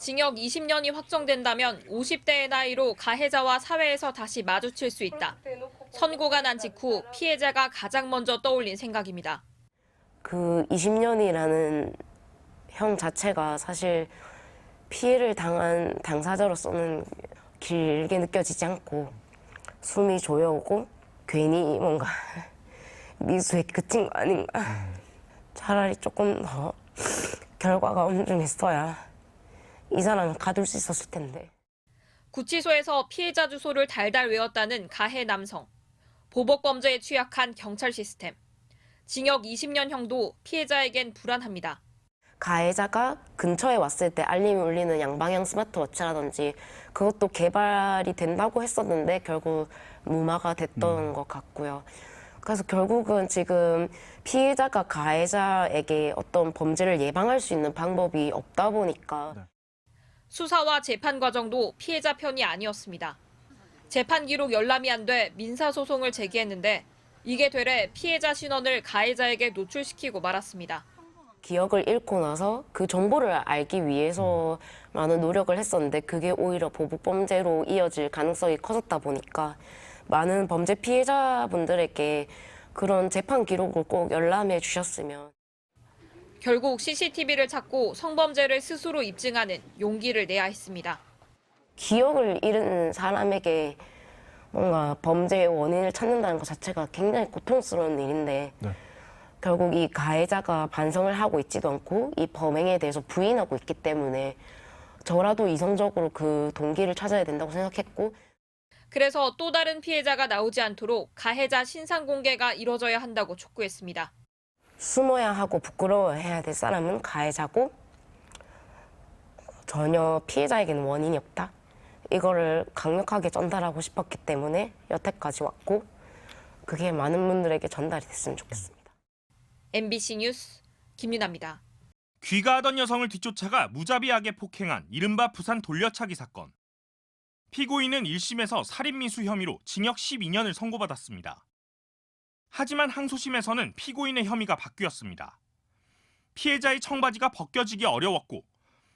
징역 20년이 확정된다면 50대의 나이로 가해자와 사회에서 다시 마주칠 수 있다. 선고가 난 직후 피해자가 가장 먼저 떠올린 생각입니다. 그 20년이라는 형 자체가 사실 피해를 당한 당사자로서는 길게 느껴지지 않고 숨이 조여오고 괜히 뭔가 미수에 그친 거 아닌가. 차라리 조금 더 결과가 엄중했어야 이 사람을 가둘 수 있었을 텐데. 구치소에서 피해자 주소를 달달 외웠다는 가해 남성. 보복 범죄에 취약한 경찰 시스템. 징역 20년형도 피해자에겐 불안합니다. 가해자가 근처에 왔을 때 알림이 울리는 양방향 스마트워치라든지 그것도 개발이 된다고 했었는데 결국 무마가 됐던 것 같고요. 그래서 결국은 지금 피해자가 가해자에게 어떤 범죄를 예방할 수 있는 방법이 없다 보니까. 수사와 재판 과정도 피해자 편이 아니었습니다. 재판 기록 열람이 안 돼 민사소송을 제기했는데 이게 되래 피해자 신원을 가해자에게 노출시키고 말았습니다. 기억을 잃고 나서 그 정보를 알기 위해서 많은 노력을 했었는데 그게 오히려 보복범죄로 이어질 가능성이 커졌다 보니까 많은 범죄 피해자분들에게 그런 재판 기록을 꼭 열람해 주셨으면. 결국 CCTV를 찾고 성범죄를 스스로 입증하는 용기를 내야 했습니다. 기억을 잃은 사람에게 뭔가 범죄의 원인을 찾는다는 것 자체가 굉장히 고통스러운 일인데 결국 이 가해자가 반성을 하고 있지도 않고 이 범행에 대해서 부인하고 있기 때문에 저라도 이성적으로 그 동기를 찾아야 된다고 생각했고. 그래서 또 다른 피해자가 나오지 않도록 가해자 신상 공개가 이뤄져야 한다고 촉구했습니다. 숨어야 하고 부끄러워해야 될 사람은 가해자고 전혀 피해자에게는 원인이 없다. 이거를 강력하게 전달하고 싶었기 때문에 여태까지 왔고 그게 많은 분들에게 전달이 됐으면 좋겠습니다. MBC 뉴스 김윤아입니다. 귀가하던 여성을 뒤쫓아가 무자비하게 폭행한 이른바 부산 돌려차기 사건. 피고인은 1심에서 살인미수 혐의로 징역 12년을 선고받았습니다. 하지만 항소심에서는 피고인의 혐의가 바뀌었습니다. 피해자의 청바지가 벗겨지기 어려웠고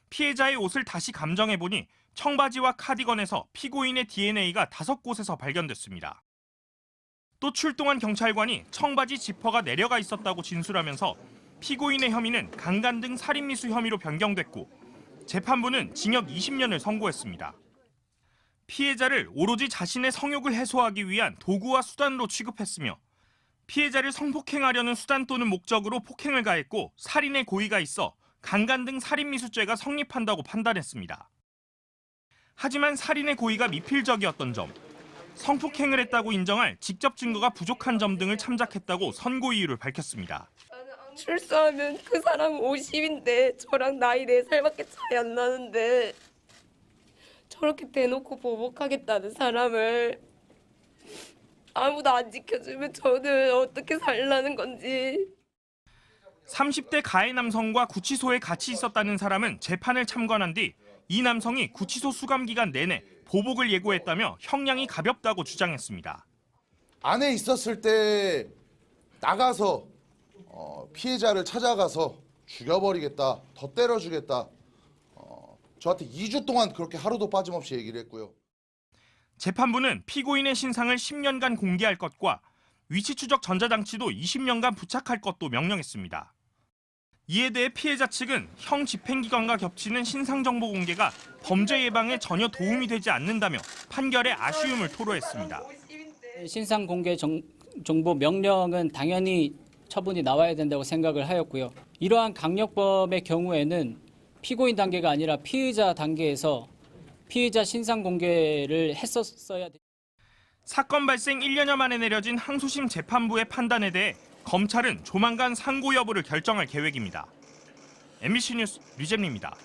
피해자의 옷을 다시 감정해보니 청바지와 카디건에서 피고인의 DNA가 5곳에서 발견됐습니다. 또 출동한 경찰관이 청바지 지퍼가 내려가 있었다고 진술하면서 피고인의 혐의는 강간 등 살인미수 혐의로 변경됐고 재판부는 징역 20년을 선고했습니다. 피해자를 오로지 자신의 성욕을 해소하기 위한 도구와 수단으로 취급했으며 피해자를 성폭행하려는 수단 또는 목적으로 폭행을 가했고 살인의 고의가 있어 강간 등 살인미수죄가 성립한다고 판단했습니다. 하지만 살인의 고의가 미필적이었던 점, 성폭행을 했다고 인정할 직접 증거가 부족한 점 등을 참작했다고 선고 이유를 밝혔습니다. 출소하면 그 사람 50인데 저랑 나이 4살밖에 차이 안 나는데 저렇게 대놓고 보복하겠다는 사람을 아무도 안 지켜주면 저는 어떻게 살라는 건지. 30대 가해 남성과 구치소에 같이 있었다는 사람은 재판을 참관한 뒤 이 남성이 구치소 수감 기간 내내 보복을 예고했다며 형량이 가볍다고 주장했습니다. 안에 있었을 때 나가서 피해자를 찾아가서 죽여버리겠다, 더 때려주겠다. 저한테 2주 동안 그렇게 하루도 빠짐없이 얘기를 했고요. 재판부는 피고인의 신상을 10년간 공개할 것과 위치 추적 전자장치도 20년간 부착할 것도 명령했습니다. 이에 대해 피해자 측은 형 집행기간과 겹치는 신상 정보 공개가 범죄 예방에 전혀 도움이 되지 않는다며 판결에 아쉬움을 토로했습니다. 신상 공개 정보 명령은 당연히 처분이 나와야 된다고 생각을 하였고요. 이러한 강력범의 경우에는 피고인 단계가 아니라 피의자 단계에서 피의자 신상 공개를 했었어야 됩니다. 사건 발생 1년여 만에 내려진 항소심 재판부의 판단에 대해 검찰은 조만간 상고 여부를 결정할 계획입니다. MBC 뉴스 류잼리입니다.